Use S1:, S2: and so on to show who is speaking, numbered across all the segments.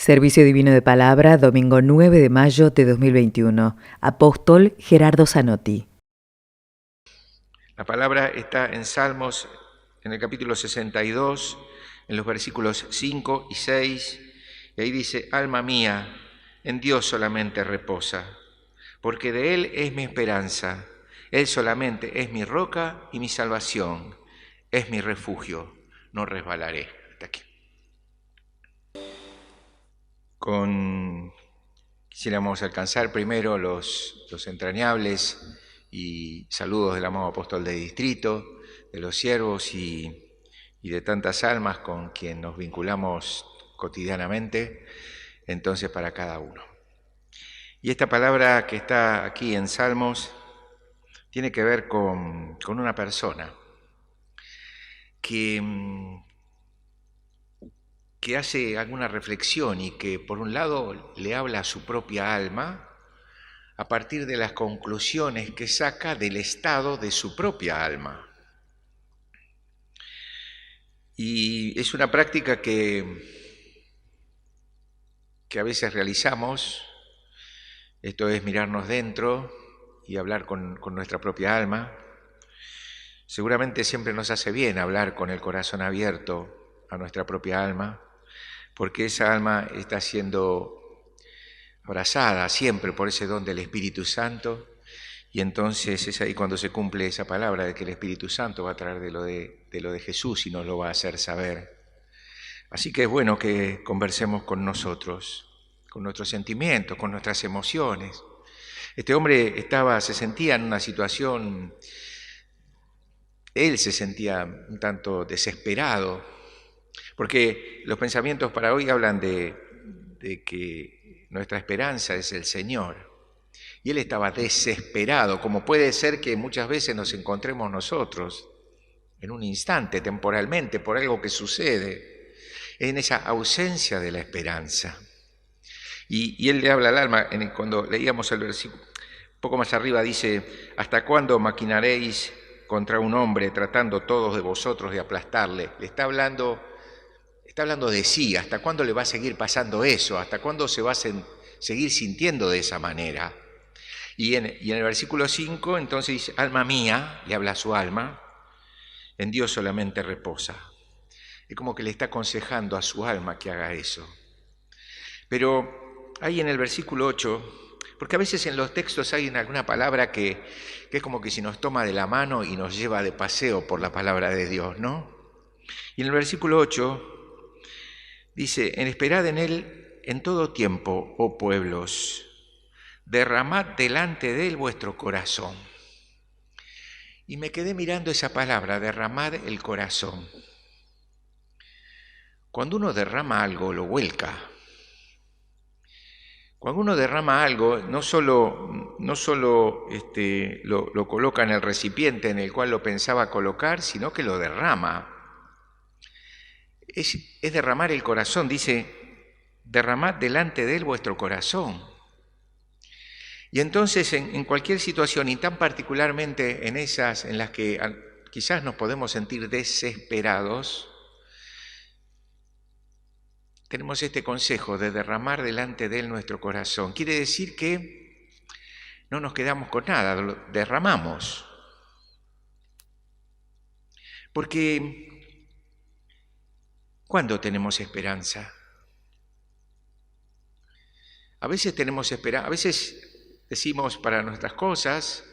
S1: Servicio Divino de Palabra, domingo 9 de mayo de 2021. Apóstol Gerardo Zanotti.
S2: La palabra está en Salmos, en el capítulo 62, en los versículos 5 y 6, y ahí dice: alma mía, en Dios solamente reposa, porque de Él es mi esperanza. Él solamente es mi roca y mi salvación, es mi refugio, no resbalaré. Hasta aquí. Quisiéramos alcanzar primero los entrañables y saludos del amado apóstol de distrito, de los siervos y de tantas almas con quien nos vinculamos cotidianamente, entonces para cada uno. Y esta palabra que está aquí en Salmos tiene que ver con una persona que hace alguna reflexión y que por un lado le habla a su propia alma a partir de las conclusiones que saca del estado de su propia alma. Y es una práctica que a veces realizamos, esto es mirarnos dentro y hablar con nuestra propia alma. Seguramente siempre nos hace bien hablar con el corazón abierto a nuestra propia alma, porque esa alma está siendo abrazada siempre por ese don del Espíritu Santo, y entonces es ahí cuando se cumple esa palabra de que el Espíritu Santo va a traer de lo de Jesús y nos lo va a hacer saber. Así que es bueno que conversemos con nosotros, con nuestros sentimientos, con nuestras emociones. Este hombre se sentía en una situación, él se sentía un tanto desesperado, porque los pensamientos para hoy hablan de que nuestra esperanza es el Señor. Y él estaba desesperado, como puede ser que muchas veces nos encontremos nosotros, en un instante, temporalmente, por algo que sucede, en esa ausencia de la esperanza. Y él le habla al alma, cuando leíamos el versículo, un poco más arriba dice: ¿hasta cuándo maquinaréis contra un hombre, tratando todos de vosotros de aplastarle? Le está hablando de sí. ¿Hasta cuándo le va a seguir pasando eso? ¿Hasta cuándo se va a seguir sintiendo de esa manera? Y en el versículo 5, entonces dice: alma mía, le habla a su alma, en Dios solamente reposa. Es como que le está aconsejando a su alma que haga eso. Pero ahí en el versículo 8, porque a veces en los textos hay alguna palabra que es como que si nos toma de la mano y nos lleva de paseo por la palabra de Dios, ¿no? Y en el versículo 8 dice: esperad en Él en todo tiempo, oh pueblos, derramad delante de Él vuestro corazón. Y me quedé mirando esa palabra, derramar el corazón. Cuando uno derrama algo, lo vuelca. Cuando uno derrama algo, no solo lo coloca en el recipiente en el cual lo pensaba colocar, sino que lo derrama. Es derramar el corazón, dice: derramad delante de Él vuestro corazón. Y entonces en cualquier situación, y tan particularmente en esas en las que quizás nos podemos sentir desesperados, tenemos este consejo de derramar delante de Él nuestro corazón. Quiere decir que no nos quedamos con nada, lo derramamos. Porque ¿cuándo tenemos esperanza? A veces tenemos esperanza, a veces decimos para nuestras cosas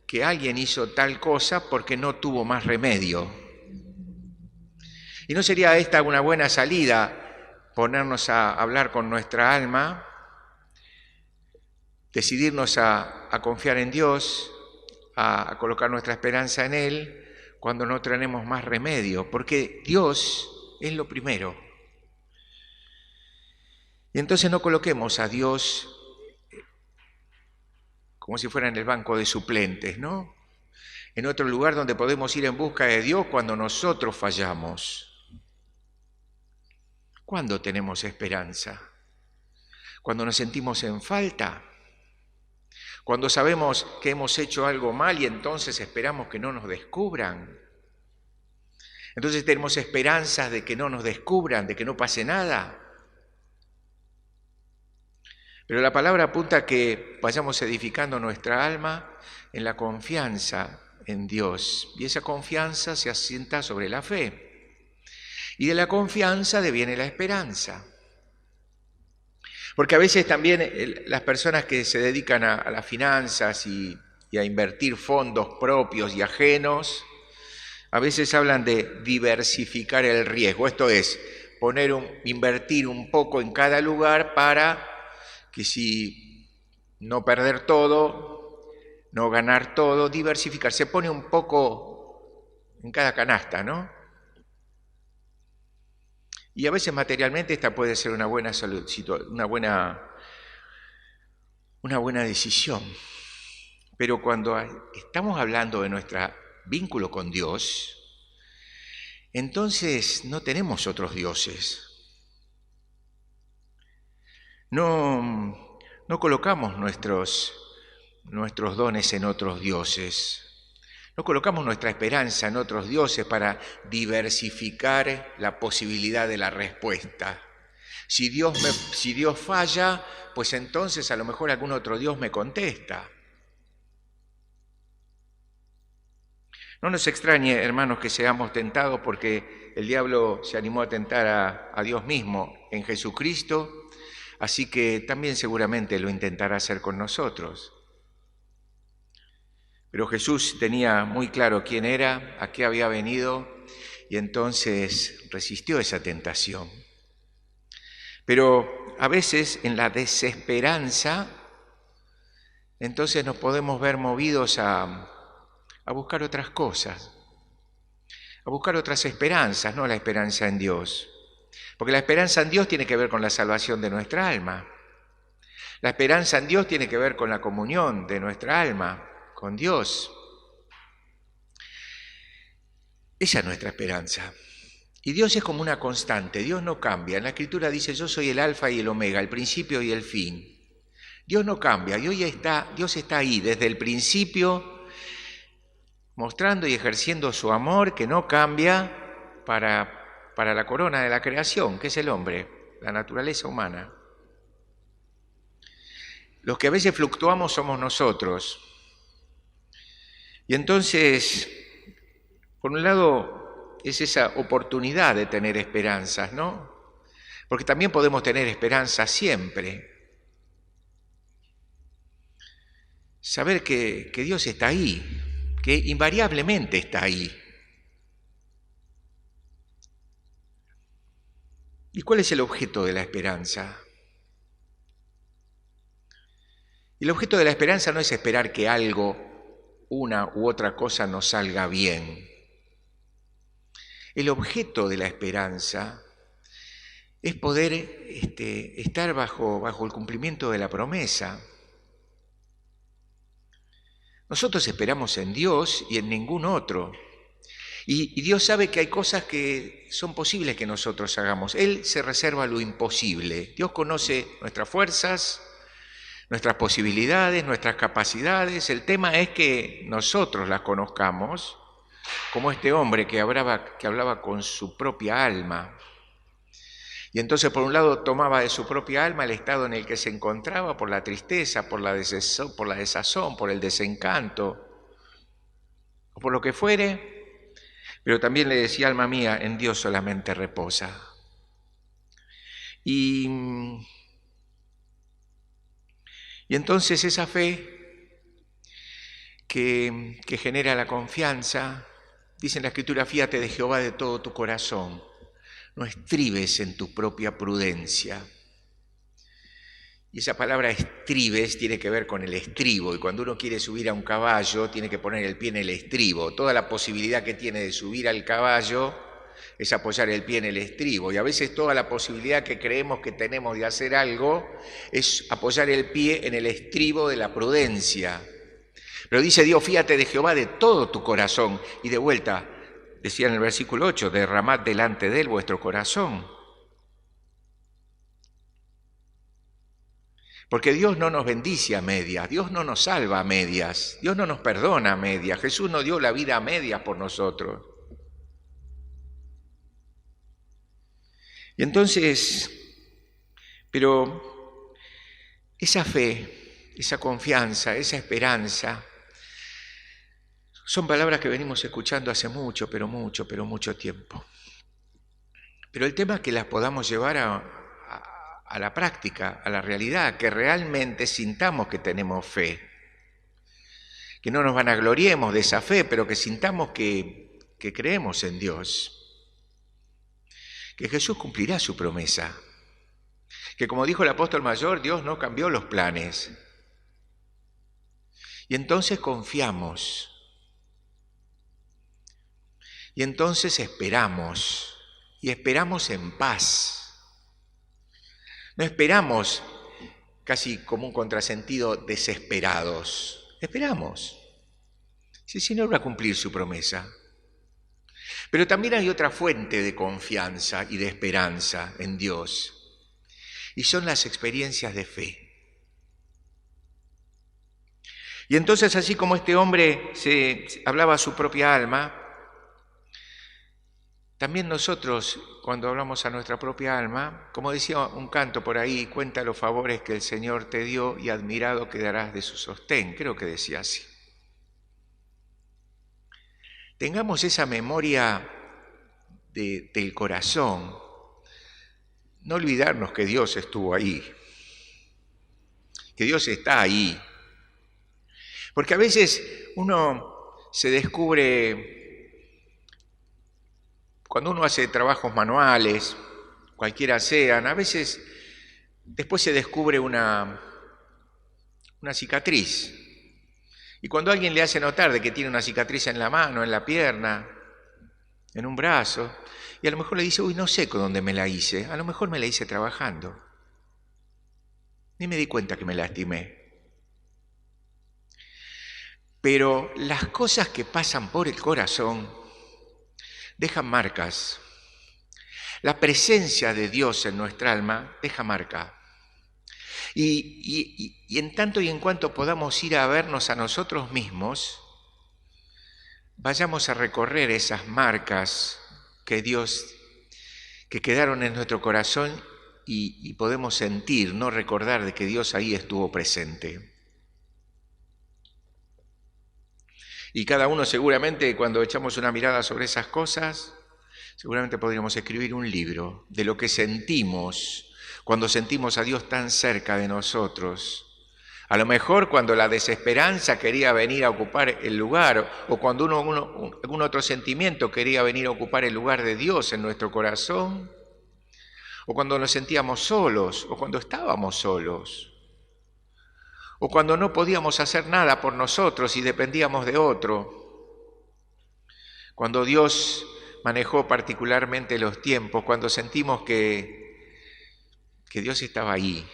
S2: que alguien hizo tal cosa porque no tuvo más remedio. ¿Y no sería esta una buena salida, ponernos a hablar con nuestra alma, decidirnos a confiar en Dios, a colocar nuestra esperanza en Él, cuando no tenemos más remedio? Porque Dios es lo primero. Y entonces no coloquemos a Dios como si fuera en el banco de suplentes, ¿no? En otro lugar donde podemos ir en busca de Dios cuando nosotros fallamos. ¿Cuándo tenemos esperanza? ¿Cuando nos sentimos en falta? ¿Cuando sabemos que hemos hecho algo mal y entonces esperamos que no nos descubran? Entonces tenemos esperanzas de que no nos descubran, de que no pase nada. Pero la palabra apunta a que vayamos edificando nuestra alma en la confianza en Dios. Y esa confianza se asienta sobre la fe. Y de la confianza deviene la esperanza. Porque a veces también las personas que se dedican a las finanzas y a invertir fondos propios y ajenos, a veces hablan de diversificar el riesgo. Esto es, invertir un poco en cada lugar para que si no perder todo, no ganar todo, diversificar. Se pone un poco en cada canasta, ¿no? Y a veces materialmente esta puede ser una buena decisión. Pero cuando estamos hablando de nuestro vínculo con Dios, entonces no tenemos otros dioses. No colocamos nuestros dones en otros dioses. No colocamos nuestra esperanza en otros dioses para diversificar la posibilidad de la respuesta. Si Dios falla, pues entonces a lo mejor algún otro Dios me contesta. No nos extrañe, hermanos, que seamos tentados, porque el diablo se animó a tentar a Dios mismo en Jesucristo, así que también seguramente lo intentará hacer con nosotros. Pero Jesús tenía muy claro quién era, a qué había venido, y entonces resistió esa tentación. Pero a veces en la desesperanza, entonces nos podemos ver movidos a buscar otras cosas, a buscar otras esperanzas, no la esperanza en Dios. Porque la esperanza en Dios tiene que ver con la salvación de nuestra alma. La esperanza en Dios tiene que ver con la comunión de nuestra alma con Dios. Esa es nuestra esperanza. Y Dios es como una constante, Dios no cambia. En la Escritura dice, yo soy el alfa y el omega, el principio y el fin. Dios no cambia, Dios está ahí desde el principio, mostrando y ejerciendo su amor que no cambia para la corona de la creación, que es el hombre, la naturaleza humana. Los que a veces fluctuamos somos nosotros. Y entonces, por un lado, es esa oportunidad de tener esperanzas, ¿no? Porque también podemos tener esperanza siempre. Saber que Dios está ahí, que invariablemente está ahí. ¿Y cuál es el objeto de la esperanza? El objeto de la esperanza no es esperar que algo, una u otra cosa nos salga bien. El objeto de la esperanza es poder estar bajo el cumplimiento de la promesa. Nosotros esperamos en Dios y en ningún otro. Y Dios sabe que hay cosas que son posibles que nosotros hagamos. Él se reserva lo imposible. Dios conoce nuestras fuerzas, nuestras posibilidades, nuestras capacidades. El tema es que nosotros las conozcamos, como este hombre que hablaba con su propia alma. Y entonces, por un lado, tomaba de su propia alma el estado en el que se encontraba por la tristeza, por la desazón, por el desencanto, o por lo que fuere, pero también le decía, alma mía, en Dios solamente reposa. Y entonces esa fe que genera la confianza, dice en la Escritura, fíate de Jehová de todo tu corazón, no estribes en tu propia prudencia. Y esa palabra estribes tiene que ver con el estribo, y cuando uno quiere subir a un caballo tiene que poner el pie en el estribo. Toda la posibilidad que tiene de subir al caballo es apoyar el pie en el estribo, y a veces toda la posibilidad que creemos que tenemos de hacer algo es apoyar el pie en el estribo de la prudencia. Pero dice Dios, fíate de Jehová de todo tu corazón, y de vuelta, decía en el versículo 8, derramad delante de él vuestro corazón. Porque Dios no nos bendice a medias, Dios no nos salva a medias, Dios no nos perdona a medias, Jesús no dio la vida a medias por nosotros. Y entonces, pero Esa fe, esa confianza, esa esperanza, son palabras que venimos escuchando hace mucho tiempo. Pero el tema es que las podamos llevar a la práctica, a la realidad, que realmente sintamos que tenemos fe. Que no nos vanagloriemos de esa fe, pero que sintamos que creemos en Dios. Que Jesús cumplirá su promesa. Que como dijo el apóstol mayor, Dios no cambió los planes. Y entonces confiamos. Y entonces esperamos. Y esperamos en paz. No esperamos casi como un contrasentido desesperados. Esperamos. Si el Señor va a cumplir su promesa. Pero también hay otra fuente de confianza y de esperanza en Dios. Y son las experiencias de fe. Y entonces, así como este hombre se hablaba a su propia alma, también nosotros, cuando hablamos a nuestra propia alma, como decía un canto por ahí, cuenta los favores que el Señor te dio y admirado quedarás de su sostén. Creo que decía así. Tengamos esa memoria del corazón. No olvidarnos que Dios estuvo ahí, que Dios está ahí. Porque a veces uno se descubre, cuando uno hace trabajos manuales, cualquiera sean, a veces después se descubre una cicatriz. Y cuando alguien le hace notar de que tiene una cicatriz en la mano, en la pierna, en un brazo, y a lo mejor le dice, uy, no sé con dónde me la hice, a lo mejor me la hice trabajando. Ni me di cuenta que me lastimé. Pero las cosas que pasan por el corazón dejan marcas. La presencia de Dios en nuestra alma deja marca. Y en tanto y en cuanto podamos ir a vernos a nosotros mismos, vayamos a recorrer esas marcas que quedaron en nuestro corazón y podemos sentir, no recordar de que Dios ahí estuvo presente. Y cada uno seguramente cuando echamos una mirada sobre esas cosas, seguramente podríamos escribir un libro de lo que sentimos cuando sentimos a Dios tan cerca de nosotros. A lo mejor cuando la desesperanza quería venir a ocupar el lugar o cuando algún otro sentimiento quería venir a ocupar el lugar de Dios en nuestro corazón o cuando nos sentíamos solos o cuando estábamos solos. O cuando no podíamos hacer nada por nosotros y dependíamos de otro. Cuando Dios manejó particularmente los tiempos, cuando sentimos que Dios estaba ahí.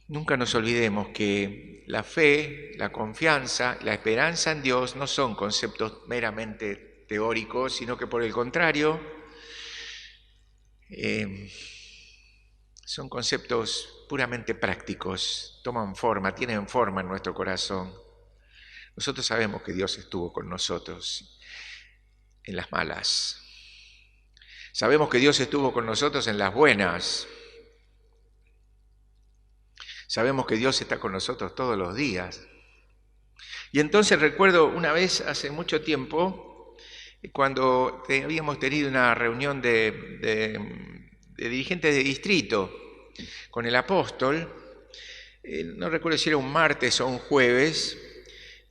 S2: Nunca nos olvidemos que la fe, la confianza, la esperanza en Dios no son conceptos meramente teóricos, sino que por el contrario, son conceptos puramente prácticos, toman forma, tienen forma en nuestro corazón. Nosotros sabemos que Dios estuvo con nosotros en las malas. Sabemos que Dios estuvo con nosotros en las buenas. Sabemos que Dios está con nosotros todos los días. Y entonces recuerdo una vez, hace mucho tiempo, cuando habíamos tenido una reunión de dirigentes de distrito con el apóstol, no recuerdo si era un martes o un jueves,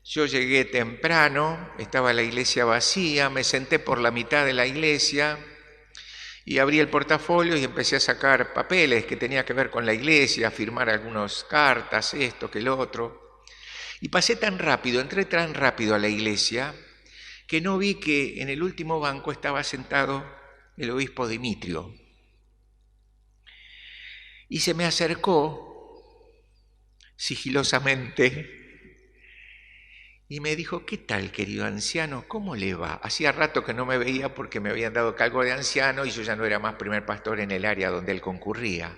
S2: yo llegué temprano, estaba la iglesia vacía, me senté por la mitad de la iglesia y abrí el portafolio y empecé a sacar papeles que tenía que ver con la iglesia, a firmar algunas cartas, esto, que lo otro. Y pasé tan rápido, entré tan rápido a la iglesia, que no vi que en el último banco estaba sentado el obispo Dimitrio. Y se me acercó sigilosamente y me dijo, ¿qué tal, querido anciano? ¿Cómo le va? Hacía rato que no me veía porque me habían dado cargo de anciano y yo ya no era más primer pastor en el área donde él concurría.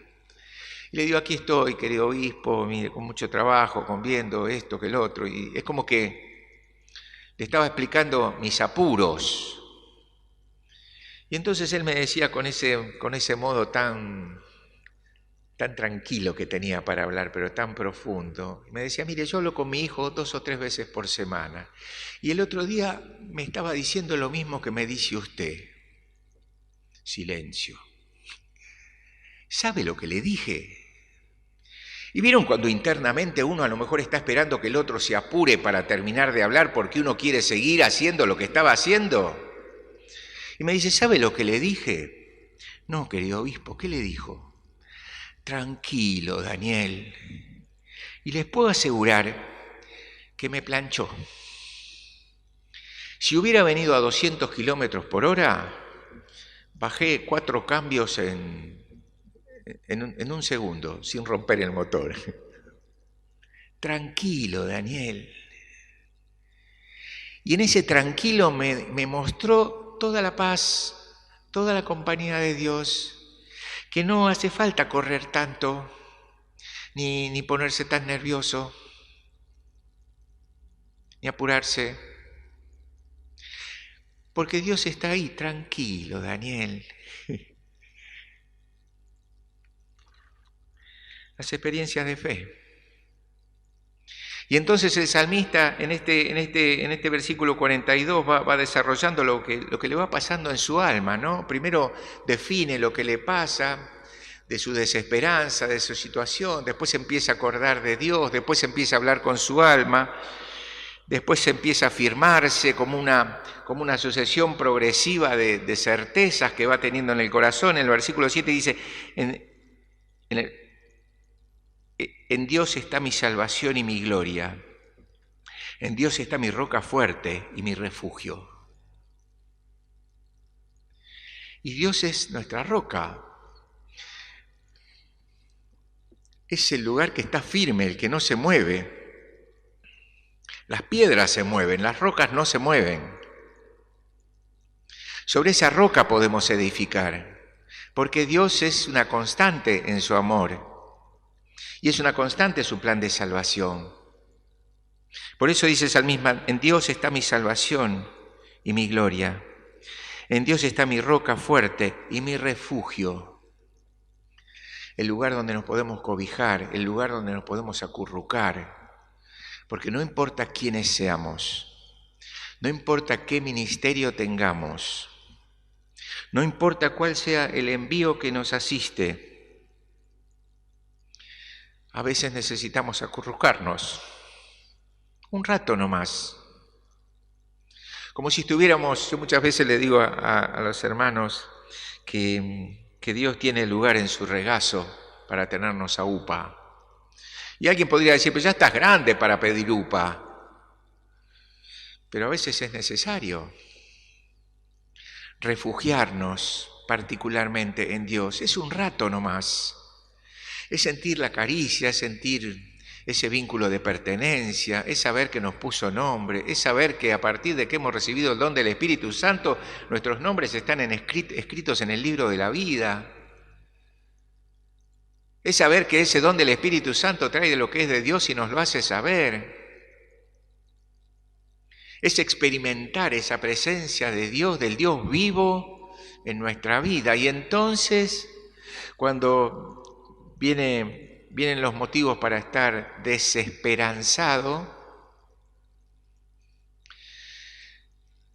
S2: Y le digo, aquí estoy, querido obispo, mire, con mucho trabajo, con viendo esto, que el otro. Y es como que le estaba explicando mis apuros. Y entonces él me decía con ese modo tan tranquilo que tenía para hablar, pero tan profundo. Me decía, mire, yo hablo con mi hijo 2 o 3 veces por semana. Y el otro día me estaba diciendo lo mismo que me dice usted. Silencio. ¿Sabe lo que le dije? ¿Y vieron cuando internamente uno a lo mejor está esperando que el otro se apure para terminar de hablar porque uno quiere seguir haciendo lo que estaba haciendo? Y me dice, ¿sabe lo que le dije? No, querido obispo, ¿qué le dijo? Tranquilo, Daniel. Y les puedo asegurar que me planchó. Si hubiera venido a 200 kilómetros por hora, bajé 4 cambios en un segundo, sin romper el motor. Tranquilo, Daniel. Y en ese tranquilo me mostró toda la paz, toda la compañía de Dios, que no hace falta correr tanto, ni ponerse tan nervioso, ni apurarse, porque Dios está ahí, tranquilo, Daniel. Las experiencias de fe. Y entonces el salmista en este versículo 42 va desarrollando lo que le va pasando en su alma, ¿no? Primero define lo que le pasa, de su desesperanza, de su situación, después empieza a acordar de Dios, después empieza a hablar con su alma, después empieza a afirmarse como una sucesión progresiva de certezas que va teniendo en el corazón. En el versículo 7 dice, en Dios está mi salvación y mi gloria. En Dios está mi roca fuerte y mi refugio. Y Dios es nuestra roca. Es el lugar que está firme, el que no se mueve. Las piedras se mueven, las rocas no se mueven. Sobre esa roca podemos edificar, porque Dios es una constante en su amor y es una constante su plan de salvación. Por eso dice el salmista, en Dios está mi salvación y mi gloria. En Dios está mi roca fuerte y mi refugio. El lugar donde nos podemos cobijar, el lugar donde nos podemos acurrucar. Porque no importa quiénes seamos, no importa qué ministerio tengamos, no importa cuál sea el envío que nos asiste, a veces necesitamos acurrucarnos, un rato nomás. Como si estuviéramos, yo muchas veces le digo a los hermanos que Dios tiene lugar en su regazo para tenernos a upa. Y alguien podría decir, pues ya estás grande para pedir upa. Pero a veces es necesario refugiarnos particularmente en Dios. Es un rato nomás. Es sentir la caricia, es sentir ese vínculo de pertenencia, es saber que nos puso nombre, es saber que a partir de que hemos recibido el don del Espíritu Santo, nuestros nombres están escritos en el libro de la vida. Es saber que ese don del Espíritu Santo trae de lo que es de Dios y nos lo hace saber. Es experimentar esa presencia de Dios, del Dios vivo en nuestra vida. Y entonces, cuando vienen los motivos para estar desesperanzado,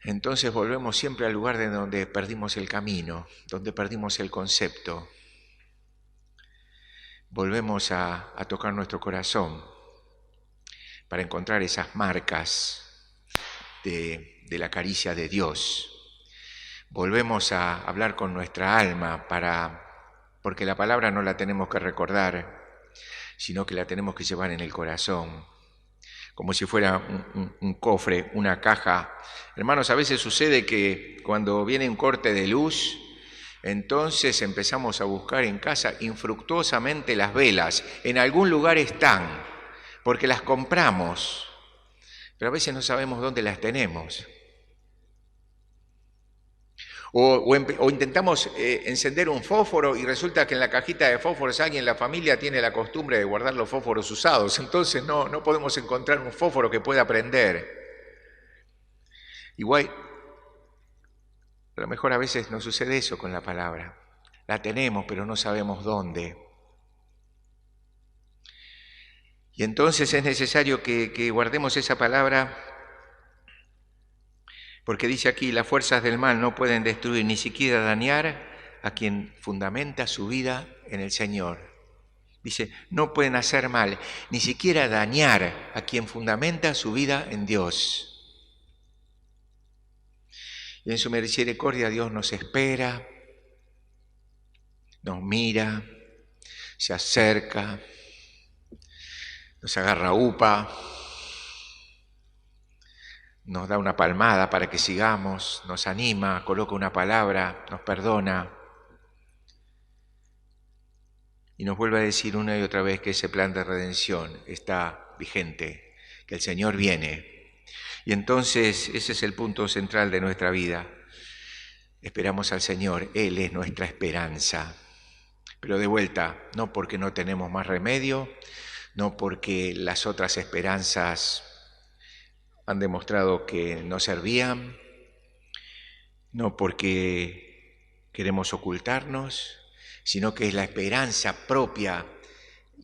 S2: entonces volvemos siempre al lugar de donde perdimos el camino, donde perdimos el concepto. Volvemos a tocar nuestro corazón para encontrar esas marcas de la caricia de Dios. Volvemos a hablar con nuestra alma porque la palabra no la tenemos que recordar, sino que la tenemos que llevar en el corazón, como si fuera un cofre, una caja. Hermanos, a veces sucede que cuando viene un corte de luz, entonces empezamos a buscar en casa infructuosamente las velas. En algún lugar están, porque las compramos, pero a veces no sabemos dónde las tenemos. O intentamos encender un fósforo y resulta que en la cajita de fósforos alguien en la familia tiene la costumbre de guardar los fósforos usados. Entonces no podemos encontrar un fósforo que pueda prender. Igual A lo mejor a veces nos sucede eso con la palabra. La tenemos, pero no sabemos dónde. Y entonces es necesario que guardemos esa palabra, porque dice aquí, las fuerzas del mal no pueden destruir ni siquiera dañar a quien fundamenta su vida en el Señor. Dice, no pueden hacer mal, ni siquiera dañar a quien fundamenta su vida en Dios. Y en su misericordia Dios nos espera, nos mira, se acerca, nos agarra upa, nos da una palmada para que sigamos, nos anima, coloca una palabra, nos perdona y nos vuelve a decir una y otra vez que ese plan de redención está vigente, que el Señor viene. Y entonces ese es el punto central de nuestra vida. Esperamos al Señor, Él es nuestra esperanza. Pero de vuelta, no porque no tenemos más remedio, no porque las otras esperanzas han demostrado que no servían, no porque queremos ocultarnos, sino que es la esperanza propia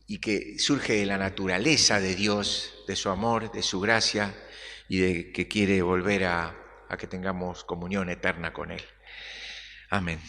S2: y que surge de la naturaleza de Dios, de su amor, de su gracia y de que quiere volver a que tengamos comunión eterna con Él. Amén.